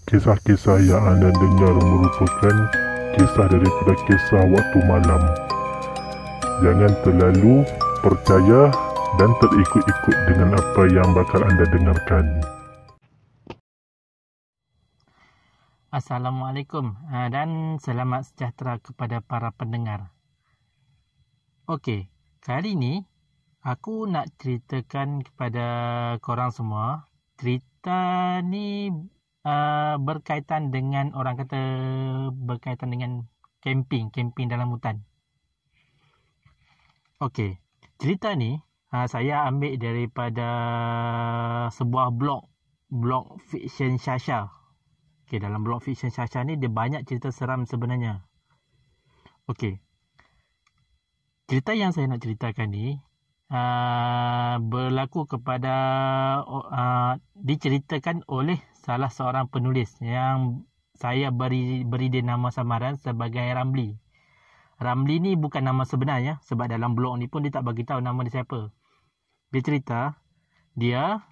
Kisah-kisah yang anda dengar merupakan kisah daripada kisah waktu malam. Jangan terlalu percaya dan terikut-ikut dengan apa yang bakal anda dengarkan. Assalamualaikum dan selamat sejahtera kepada para pendengar. Okey, kali ni aku nak ceritakan kepada korang semua. Cerita ni berkaitan dengan, orang kata berkaitan dengan camping dalam hutan. Okey, cerita ni saya ambil daripada sebuah blog fiction Shasha. Okey, dalam blog fiction Shasha ni dia banyak cerita seram sebenarnya. Okey, cerita yang saya nak ceritakan ni berlaku kepada diceritakan oleh salah seorang penulis yang saya beri dia nama samaran sebagai Ramli. Ramli ni bukan nama sebenarnya, sebab dalam blog ni pun dia tak bagi tahu nama dia siapa. Dia cerita dia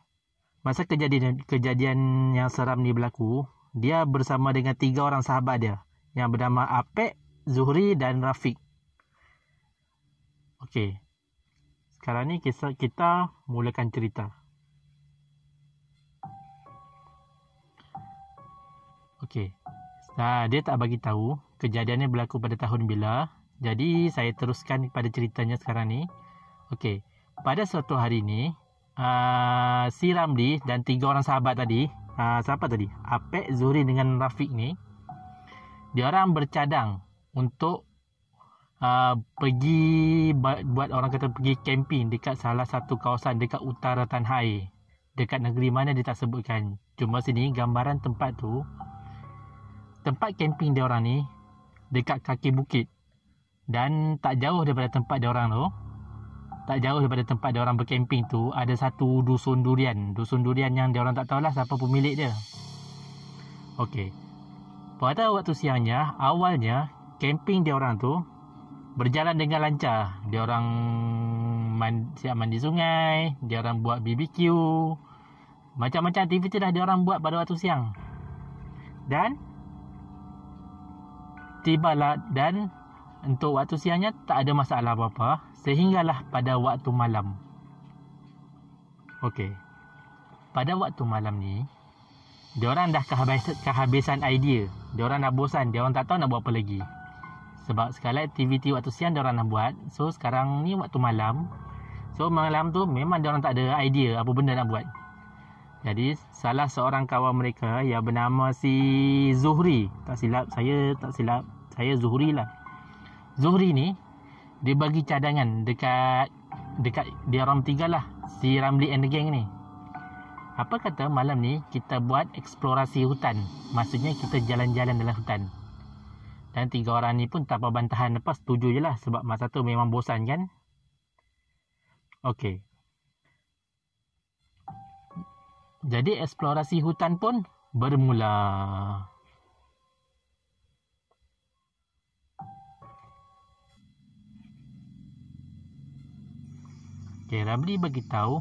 masa kejadian yang seram ni berlaku, dia bersama dengan 3 orang sahabat dia yang bernama Apek, Zuhri dan Rafiq. Okey, sekarang ni kita mulakan cerita. Okey, dia tak bagi tahu kejadian ni berlaku pada tahun bila. Jadi saya teruskan pada ceritanya sekarang ni. Okey, pada suatu hari ni si Ramli dan 3 orang sahabat tadi, siapa tadi? Apek, Zuhri dengan Rafiq ni, diorang bercadang untuk pergi buat orang kata pergi camping dekat salah satu kawasan dekat utara Tanah Air. Dekat negeri mana dia tak sebutkan. Cuma sini gambaran tempat tu, tempat camping diorang ni dekat kaki bukit. Dan tak jauh daripada tempat diorang tu, tak jauh daripada tempat diorang bercamping tu, ada satu dusun durian. Dusun durian yang diorang tak tahulah siapa pemilik dia. Okey, pada waktu siangnya, awalnya camping diorang tu berjalan dengan lancar. Diorang siap mandi sungai, diorang buat BBQ, macam-macam aktiviti dah diorang buat pada waktu siang. Dan tibalah, dan untuk waktu siangnya tak ada masalah apa-apa, sehinggalah pada waktu malam. Okey, pada waktu malam ni diorang dah kehabisan idea. Diorang dah bosan, diorang tak tahu nak buat apa lagi. Sebab segala aktiviti waktu siang diorang nak buat. So sekarang ni waktu malam. So malam tu memang diorang tak ada idea apa benda nak buat. Jadi salah seorang kawan mereka yang bernama si Zuhri, tak silap saya Zuhri lah. Zuhri ni dia bagi cadangan dekat diorang bertiga lah, si Ramli and the gang ni. Apa kata malam ni kita buat eksplorasi hutan. Maksudnya kita jalan-jalan dalam hutan. Dan 3 orang ni pun tanpa bantahan lepas setuju je lah. Sebab masa tu memang bosan kan. Okey, jadi eksplorasi hutan pun bermula. Okey, Ramli bagi tahu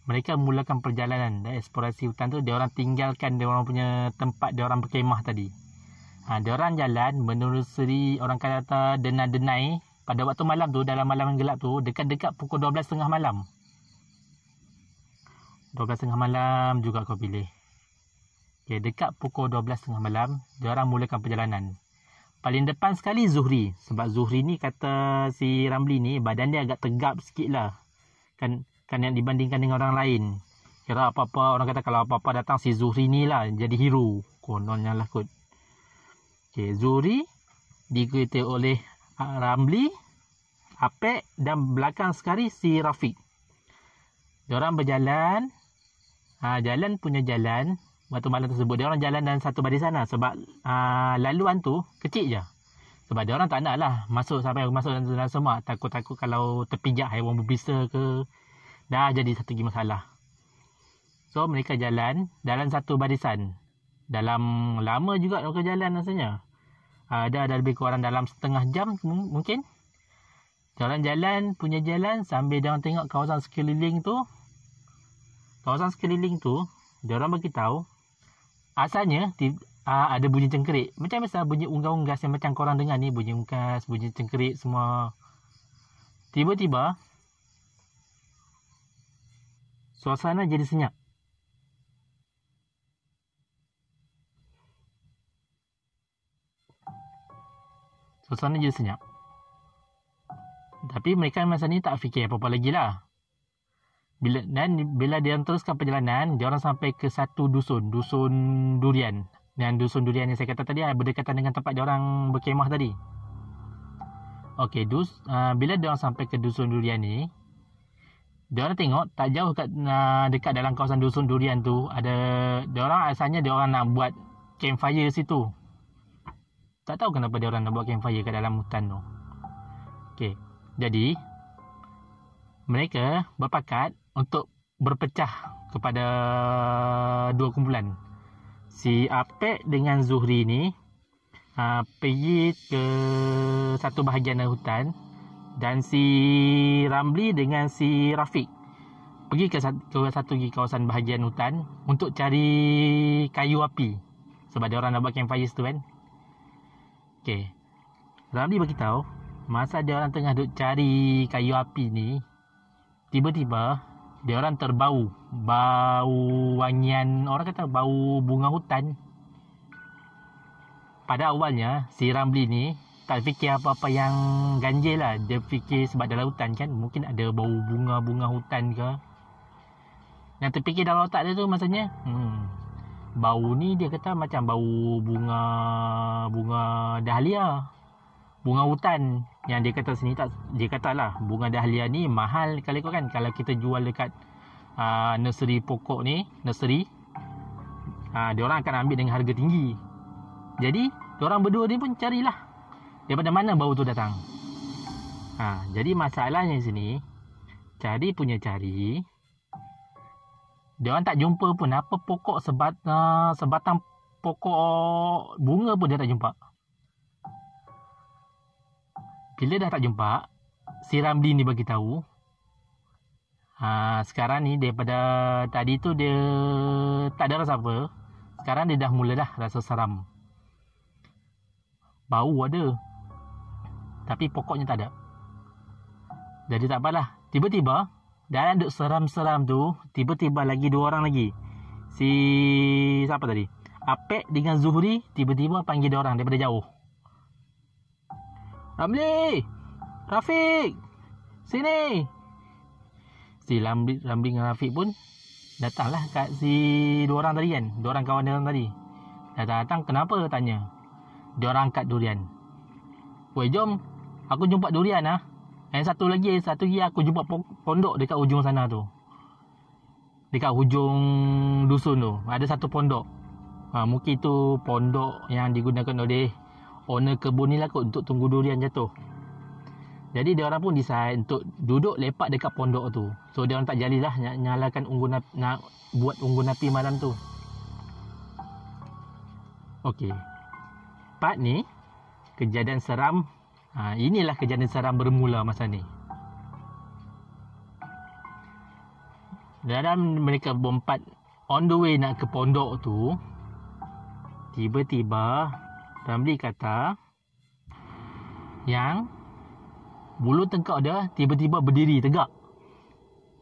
mereka mulakan perjalanan dan eksplorasi hutan tu. Diorang tinggalkan diorang punya tempat diorang berkemah tadi. Diorang jalan menelusuri orang kata denai-denai pada waktu malam tu, dalam malam yang gelap tu, dekat-dekat pukul 12.30 malam. 12.30 malam juga kau pilih. Okay, dekat pukul 12.30 malam, diorang mulakan perjalanan. Paling depan sekali Zuhri. Sebab Zuhri ni kata si Ramli ni, badan dia agak tegap sikit lah. Kan yang dibandingkan dengan orang lain. Kira apa-apa, orang kata kalau apa-apa datang si Zuhri ni lah jadi hero. Kononnya lah kot. Okay, Zuhri diikuti oleh Ramli, Apek dan belakang sekali si Rafiq. Diorang berjalan. Jalan punya jalan. Waktu malam tersebut diorang jalan dalam satu barisan lah. Sebab laluan tu kecil je. Sebab diorang tak nak lah masuk dalam semak. Takut-takut kalau terpijak haiwan berbisa ke, dah jadi satu lagi masalah. So mereka jalan dalam satu barisan. Dalam lama juga mereka jalan rasanya. Ada lebih kurang dalam setengah jam mungkin. Diorang jalan sambil diorang tengok kawasan sekeliling tu. Diorang bagi tahu asalnya ada bunyi cengkerik. Macam biasa bunyi unggas-unggas yang macam korang dengar ni, bunyi unggas, bunyi cengkerik semua. Tiba-tiba suasana jadi senyap. Suasana jadi senyap. Tapi mereka masa ni tak fikir apa-apa lagi lah. Bila dia teruskan perjalanan, dia orang sampai ke satu dusun durian. Dan dusun durian yang saya kata tadi berdekatan dengan tempat dia orang berkemah tadi. Okey, bila dia orang sampai ke dusun durian ni, dia orang tengok tak jauh dekat dalam kawasan dusun durian tu dia orang asalnya dia orang nak buat campfire situ. Tak tahu kenapa dia orang nak buat campfire kat dalam hutan tu. Okey, jadi mereka berpakat untuk berpecah kepada dua kumpulan. Si Apek dengan Zuhri ni pergi ke satu bahagian hutan, dan si Ramli dengan si Rafiq pergi ke satu kawasan bahagian hutan untuk cari kayu api, sebab dia orang nak buat campfire situ kan. Okey, Ramli beritahu masa dia orang tengah duk cari kayu api ni, tiba-tiba dia orang terbau wangian, orang kata bau bunga hutan. Pada awalnya si Ramli ni tak fikir apa-apa yang ganjil lah. Dia fikir sebab dalam hutan kan, mungkin ada bau bunga-bunga hutan ke. Yang terfikir dalam otak dia tu maksudnya, bau ni dia kata macam bau bunga dahlia, bunga hutan. Yang dia kata sini tak, dia kata lah bunga dahlia ni mahal kalau kan, kalau kita jual dekat nursery pokok ni, dia orang akan ambil dengan harga tinggi. Jadi diorang berdua ni pun carilah daripada mana bau tu datang. Jadi masalahnya sini, cari punya cari, diorang tak jumpa pun apa pokok sebatang pokok bunga pun dia tak jumpa. Bila dah tak jumpa, si Ramli ni bagi tahu, sekarang ni daripada tadi tu dia tak ada rasa apa, sekarang dia dah mula rasa seram. Bau ada, tapi pokoknya tak ada. Jadi tak apalah. Tiba-tiba dalam duk seram-seram tu, tiba-tiba lagi dua orang lagi. Si siapa tadi? Apek dengan Zuhri tiba-tiba panggil dia orang daripada jauh. Ramli, Rafiq, sini. Si Ramli dengan Rafiq pun datanglah kat si dua orang tadi kan, dua orang kawan dia orang tadi. Datang, kenapa tanya? Dia orang angkat durian. Weh, jom aku jumpa durian lah. Yang satu lagi aku jumpa pondok dekat ujung sana tu. Dekat hujung dusun tu ada satu pondok. Mungkin itu pondok yang digunakan oleh owner kebun ni lah kot untuk tunggu durian jatuh. Jadi dia orang pun decide untuk duduk lepak dekat pondok tu. So dia orang tak jalilah nyalakan unggun api, nak buat unggun api malam tu. Okey, part ni kejadian seram. Inilah kejadian seram bermula masa ni. Dalam mereka berempat on the way nak ke pondok tu, tiba-tiba Ramli kata yang bulu tengkok dia tiba-tiba berdiri tegak,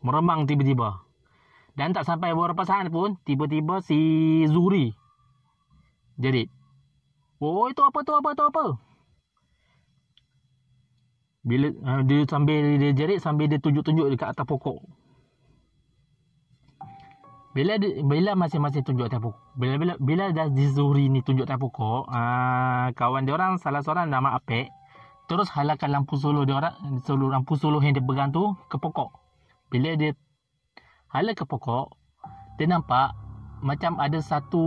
meremang tiba-tiba. Dan tak sampai beberapa saat pun, tiba-tiba si Zuhri jerit, "Oh, itu apa? Bila dia sambil dia jerit, sambil dia tunjuk-tunjuk dekat atas pokok. Bila masing-masing tunjuk atas pokok, bila dah di Zuhri ni tunjuk atas pokok, kawan dia orang salah seorang nama Apek terus halakan lampu solo dia orang, lampu solo yang dia pegang tu ke pokok. Bila dia hala ke pokok, dia nampak macam ada satu,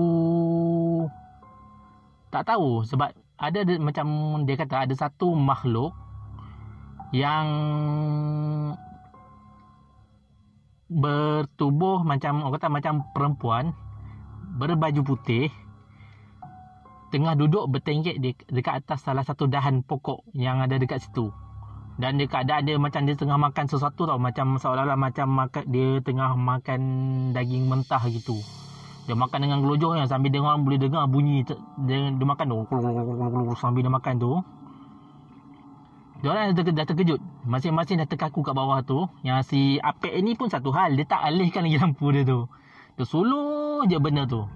tak tahu sebab ada macam dia kata ada satu makhluk yang bertubuh macam orang kata macam perempuan, berbaju putih, tengah duduk bertenggek dekat atas salah satu dahan pokok yang ada dekat situ. Dan dia keadaan dia macam dia tengah makan sesuatu tau, macam seolah-olah macam dia tengah makan daging mentah gitu. Dia makan dengan gelojoknya sambil dia orang boleh dengar bunyi dia makan tu. Sambil dia makan tu. Dia orang dah terkejut. Masing-masing dah terkaku kat bawah tu. Yang si Apek ni pun satu hal. Dia tak alihkan lagi lampu dia tu. Dia suluh je benda tu.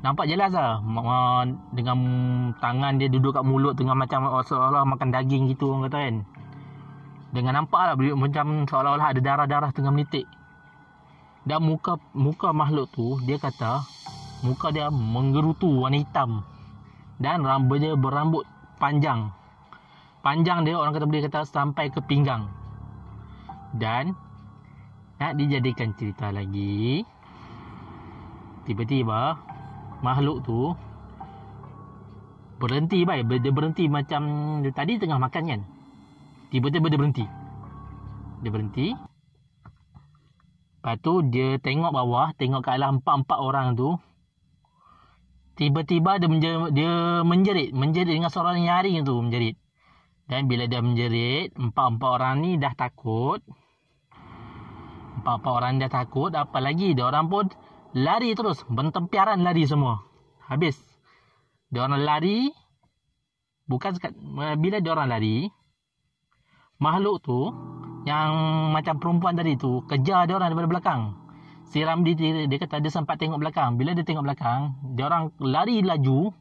Nampak jelas lah. Dengan tangan dia duduk kat mulut tengah macam seolah makan daging gitu orang kata kan. Dengan nampak lah macam seolah-olah ada darah-darah tengah menitik. Dan muka makhluk tu, dia kata muka dia menggerutu warna hitam. Dan rambut dia berambut panjang. Panjang dia orang kata boleh kata sampai ke pinggang. Dan nak dijadikan cerita lagi, tiba-tiba makhluk tu berhenti baik. Dia berhenti macam dia tadi tengah makan kan. Tiba-tiba dia berhenti. Dia berhenti. Lepas tu dia tengok bawah, tengok ke arah empat orang tu. Tiba-tiba dia menjerit dengan suara nyaring tu menjerit. Dan bila dia menjerit, empat orang ni dah takut. Empat orang dah takut, apa lagi? Dia orang pun lari terus, bertempiaran lari semua. Habis. Dia orang lari. Bila dia orang lari, makhluk tu yang macam perempuan tadi tu kejar dia orang daripada belakang. Si Ramli dia kata dia sempat tengok belakang. Bila dia tengok belakang, dia orang lari laju.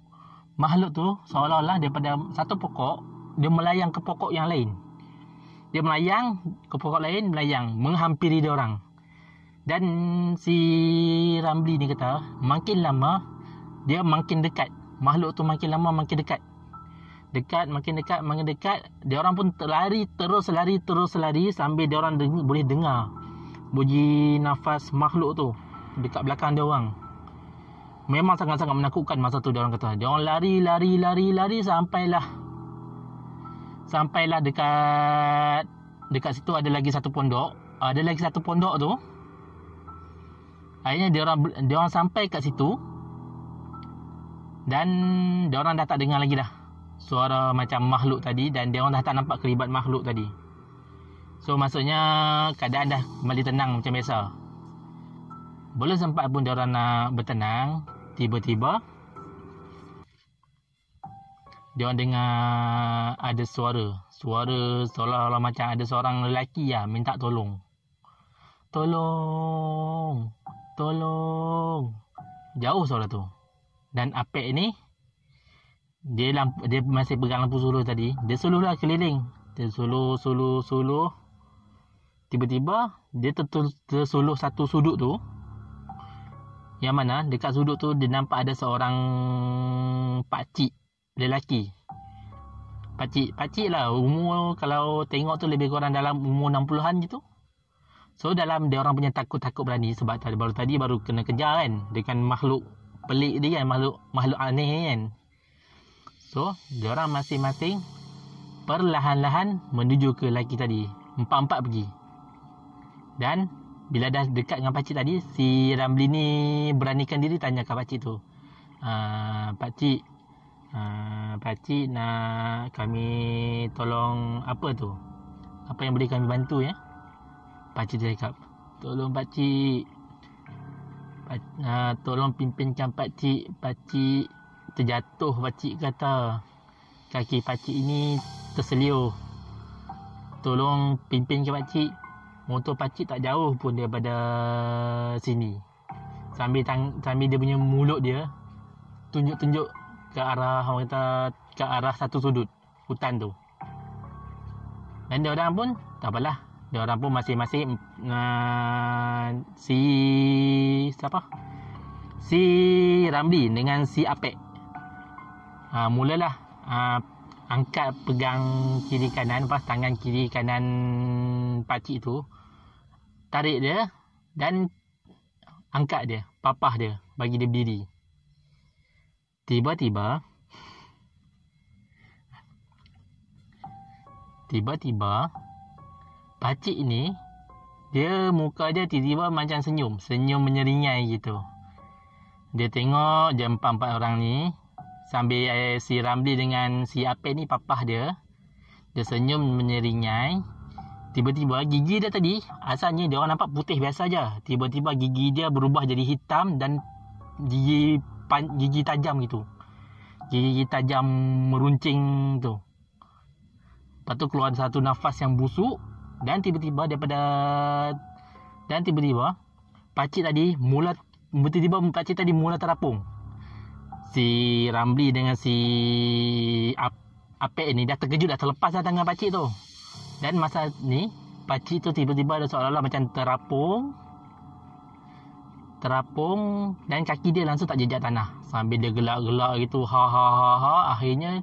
Makhluk tu seolah-olah daripada satu pokok dia melayang ke pokok yang lain. Dia melayang ke pokok lain, melayang menghampiri dia orang. Dan si Ramli ni kata makin lama dia makin dekat. Makhluk tu makin lama makin dekat. Makin dekat. Dia orang pun terus lari sambil dia orang boleh dengar bunyi nafas makhluk tu dekat belakang dia orang. Memang sangat-sangat menakutkan masa tu dia orang kata. Dia orang lari sampailah dekat situ ada lagi satu pondok. Ada lagi satu pondok tu. Akhirnya dia orang sampai kat situ. Dan dia orang dah tak dengar lagi dah suara macam makhluk tadi. Dan dia orang dah tak nampak kelibat makhluk tadi. So maksudnya keadaan dah kembali tenang macam biasa. Belum sempat pun dia orang nak bertenang, tiba-tiba dia orang dengar ada suara seolah-olah macam ada seorang lelaki minta tolong. Tolong. Jauh suara tu. Dan Apek ni dia masih pegang lampu suluh tadi. Dia suluhlah keliling. Dia suluh. Tiba-tiba dia tersuluh satu sudut tu. Yang mana dekat sudut tu dia nampak ada seorang pakcik lelaki. Pakcik lah. Umur kalau tengok tu lebih kurang dalam umur 60-an gitu. So dalam dia orang punya takut berani. Sebab tadi baru kena kejar kan. Dengan makhluk pelik dia kan. Makhluk aneh kan. So dia orang masing-masing perlahan-lahan menuju ke lelaki tadi. Empat-empat pergi. Dan bila dah dekat dengan pakcik tadi, si Ramli ni beranikan diri tanya ke pakcik tu. Pakcik nak kami tolong apa tu? Apa yang boleh kami bantu ya? Pakcik dia cakap, tolong pakcik. Tolong pimpinkan pakcik. Pakcik terjatuh, pakcik kata. Kaki pakcik ini terseliuh. Tolong pimpinkan pakcik. Motor pakcik tak jauh pun daripada sini. Sambil dia punya mulut dia tunjuk-tunjuk ke arah orang kata ke arah satu sudut hutan tu. Dan dia orang pun tak apalah. Dia orang pun masing-masing si Ramli dengan si Apek. Mulalah angkat pegang kiri kanan, tangan kiri kanan pakcik tu. Tarik dia dan angkat dia, papah dia, bagi dia berdiri. Tiba-tiba pakcik ni dia muka dia tiba-tiba macam senyum menyeringai gitu. Dia tengok je empat orang ni sambil si Ramli dengan si Apek ni papah dia. Dia senyum menyeringai. Tiba-tiba gigi dia tadi asalnya dia orang nampak putih biasa je. Tiba-tiba gigi dia berubah jadi hitam dan gigi tajam gitu. Gigi tajam meruncing tu. Lepas tu keluar satu nafas yang busuk dan tiba-tiba pakcik tadi mula terapung. Si Ramli dengan si Apek ni dah terkejut, dah terlepas dah tangan pakcik tu. Dan masa ni pakcik tu tiba-tiba ada seolah-olah macam terapung dan kaki dia langsung tak jejak tanah. Sambil dia gelak-gelak gitu, akhirnya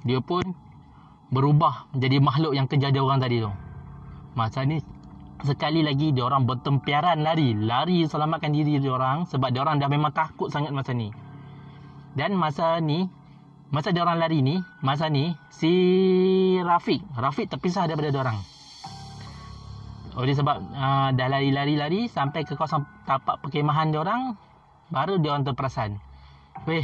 dia pun berubah menjadi makhluk yang kejar dia orang tadi tu. Masa ni sekali lagi dia orang bertempiaran lari selamatkan diri dia orang, sebab dia orang dah memang takut sangat masa ni. Dan masa dia orang lari ni, si Rafiq terpisah daripada dia orang. Oleh sebab dah lari sampai ke kawasan tapak perkemahan dia orang, baru dia orang terperasan. Weh,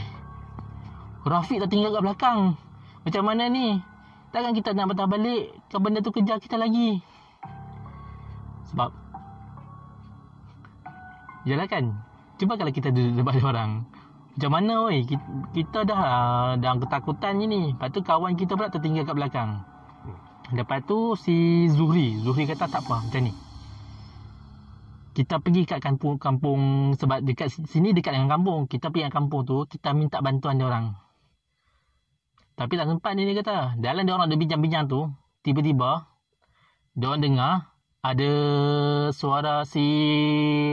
Rafiq tertinggal kat belakang. Macam mana ni? Takkan kita nak patah balik ke benda tu kejar kita lagi? Sebab yalah kan, cuba kalau kita duduk depan dia orang, macam mana weh? Kita dah dalam ketakutan je ni. Lepas tu kawan kita pula tertinggal kat belakang. Lepas tu si Zuhri kata tak apa, macam ni, kita pergi kat kampung, sebab dekat sini dekat dengan kampung. Kita pergi kat kampung tu, kita minta bantuan dia orang. Tapi tak sempat ni, dia kata. Dalam dia orang ada bincang-bincang tu, tiba-tiba dia orang dengar ada suara si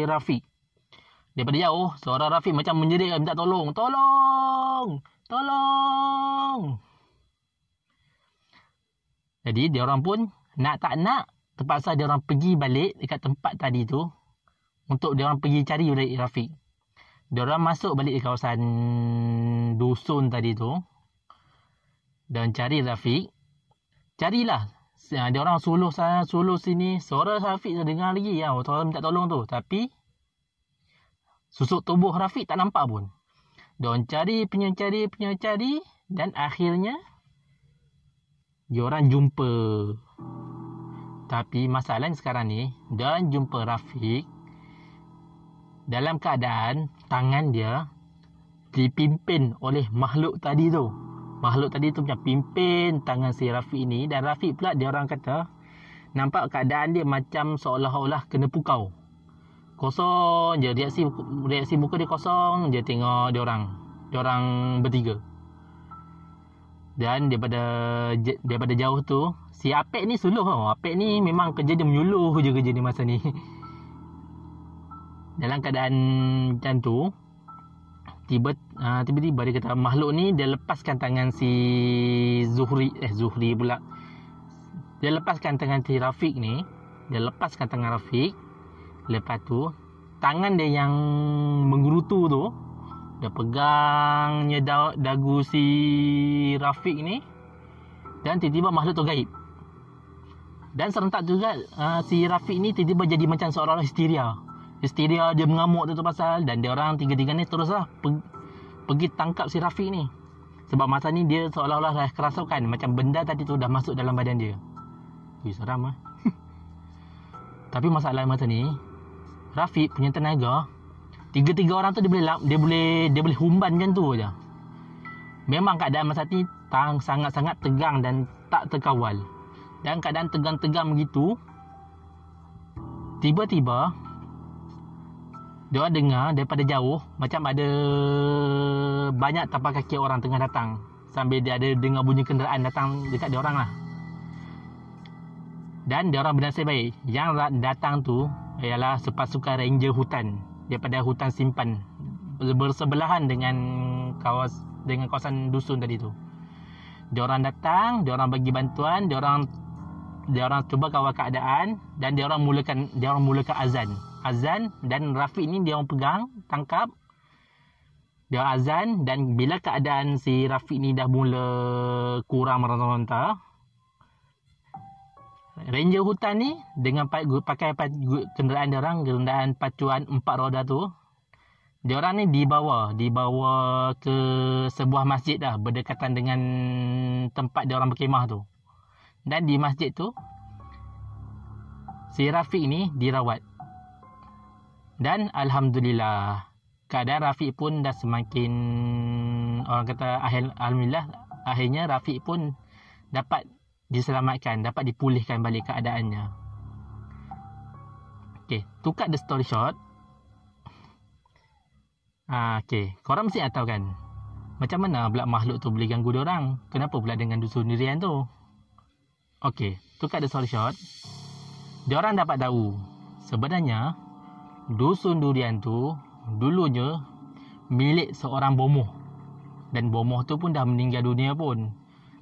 Rafiq. Daripada jauh, suara Rafiq macam menjerit, minta tolong. Jadi dia orang pun nak tak nak terpaksa dia orang pergi balik dekat tempat tadi tu untuk dia orang pergi cari balik Rafiq. Dia orang masuk balik di kawasan dusun tadi tu dan cari Rafiq. Carilah. Dia orang suluh sana, suluh sini. Suara Rafiq dengar lagi ya, orang minta tolong tu. Tapi susuk tubuh Rafiq tak nampak pun. Dia orang cari dan akhirnya dia orang jumpa. Tapi masalahnya sekarang ni, dia jumpa Rafiq dalam keadaan tangan dia dipimpin oleh makhluk tadi tu. Makhluk tadi tu macam pimpin tangan si Rafiq ni, dan Rafiq pula dia orang kata nampak keadaan dia macam seolah-olah kena pukau. Kosong je, reaksi muka dia kosong je tengok dia orang bertiga. Dan daripada jauh tu, si Apek ni suluh tau. Apek ni memang kerja dia menyuluh je kerja dia masa ni. Dalam keadaan macam tu, tiba-tiba dia kata makhluk ni dia lepaskan tangan si Zuhri pula. Dia lepaskan tangan si Rafiq ni. Dia lepaskan tangan Rafiq. Lepas tu tangan dia yang menggerutu tu, dia pegangnya dagu si Rafiq ni, dan tiba-tiba makhluk tu gaib. Dan serentak juga si Rafiq ni tiba-tiba jadi macam seolah-olah histeria, dia mengamuk tu pasal. Dan dia orang tiga-tiga ni teruslah pergi tangkap si Rafiq ni. Sebab masa ni dia seolah-olah dah kerasukan, macam benda tadi tu dah masuk dalam badan dia. Seram lah. Tapi masalah masa ni, Rafiq punya tenaga, tiga-tiga orang tu dia boleh humban macam tu aja. Memang keadaan masa ni sangat-sangat tegang dan tak terkawal. Dan keadaan tegang-tegang begitu, tiba-tiba dia orang dengar daripada jauh macam ada banyak tapak kaki orang tengah datang. Sambil dia ada dengar bunyi kenderaan datang dekat dia orang lah. Dan dia orang bernasib baik, yang datang tu ialah sepasukan ranger hutan daripada hutan simpan bersebelahan dengan kawasan dusun tadi tu. Dia orang datang, dia orang bagi bantuan, dia orang cuba kawal keadaan, dan dia orang mulakan azan. Dan Rafiq ni dia orang pegang, tangkap, dia azan. Dan bila keadaan si Rafiq ni dah mula kurang meronta-ronta, ranger hutan ni dengan pakai kenderaan dia orang, kenderaan pacuan 4 roda tu, dia orang ni dibawa ke sebuah masjid dah, berdekatan dengan tempat dia orang berkemah tu. Dan di masjid tu si Rafiq ni dirawat. Dan alhamdulillah keadaan Rafiq pun dah semakin, orang kata alhamdulillah, akhirnya Rafiq pun dapat diselamatkan, dapat dipulihkan balik keadaannya. Okay, to cut the story short, okay, korang mesti nak tahu kan, macam mana pula makhluk tu boleh ganggu diorang? Kenapa pula dengan dusun durian tu? Okay, to cut the story short, diorang dapat tahu sebenarnya dusun durian tu dulunya milik seorang bomoh, dan bomoh tu pun dah meninggal dunia pun.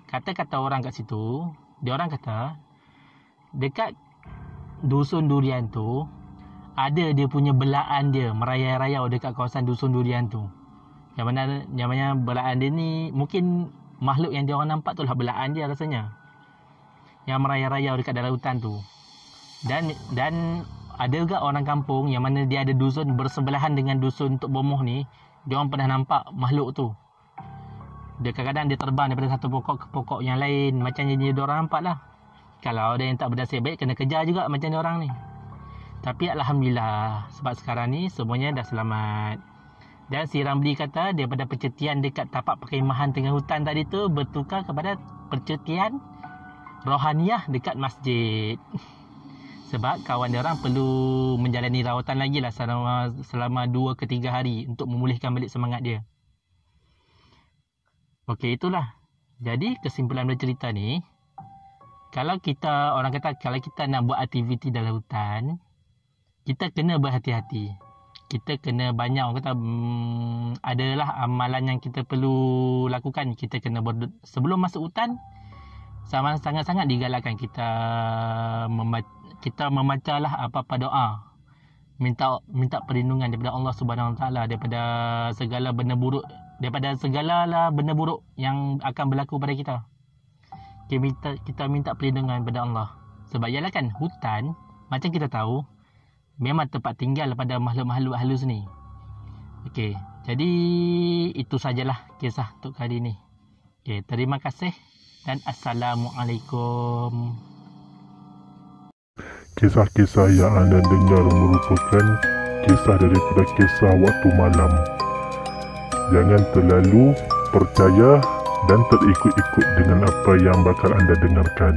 Kata-kata orang kat situ, diorang kata dekat dusun durian tu ada dia punya belaan dia merayau-rayau dekat kawasan dusun durian tu. Yang mana belaan dia ni mungkin makhluk yang diorang nampak tu lah belaan dia rasanya, yang merayau-rayau dekat dalam hutan tu. Dan ada juga orang kampung yang mana dia ada dusun bersebelahan dengan dusun Tok Bomoh ni, diorang pernah nampak makhluk tu. Dia kadang-kadang dia terbang daripada satu pokok ke pokok yang lain, macam yang diorang nampak lah. Kalau ada yang tak bernasib baik, kena kejar juga macam diorang ni. Tapi alhamdulillah, sebab sekarang ni semuanya dah selamat. Dan si Ramli kata daripada percutian dekat tapak perkhemahan tengah hutan tadi tu bertukar kepada percutian rohaniah dekat masjid. Sebab kawan diorang perlu menjalani rawatan lagi lah selama 2 ke 3 hari untuk memulihkan balik semangat dia. Okey, itulah. Jadi kesimpulan dari cerita ni, kalau kita, orang kata kalau kita nak buat aktiviti dalam hutan, kita kena berhati-hati. Kita kena banyak, orang kata adalah amalan yang kita perlu lakukan. Kita kena sebelum masuk hutan, sangat-sangat digalakkan kita membacalah apa-apa doa. Minta perlindungan daripada Allah Subhanahu Wa Taala daripada segala benda buruk, daripada segala benda buruk yang akan berlaku pada kita. Kita minta perlindungan daripada Allah. Sebab ialah kan hutan, macam kita tahu, memang tempat tinggal pada makhluk-makhluk halus ni. Okey, jadi itu sajalah kisah untuk kali ni. Okey, terima kasih dan Assalamualaikum. Kisah-kisah yang anda dengar merupakan kisah daripada kisah waktu malam. Jangan terlalu percaya dan terikut-ikut dengan apa yang bakal anda dengarkan.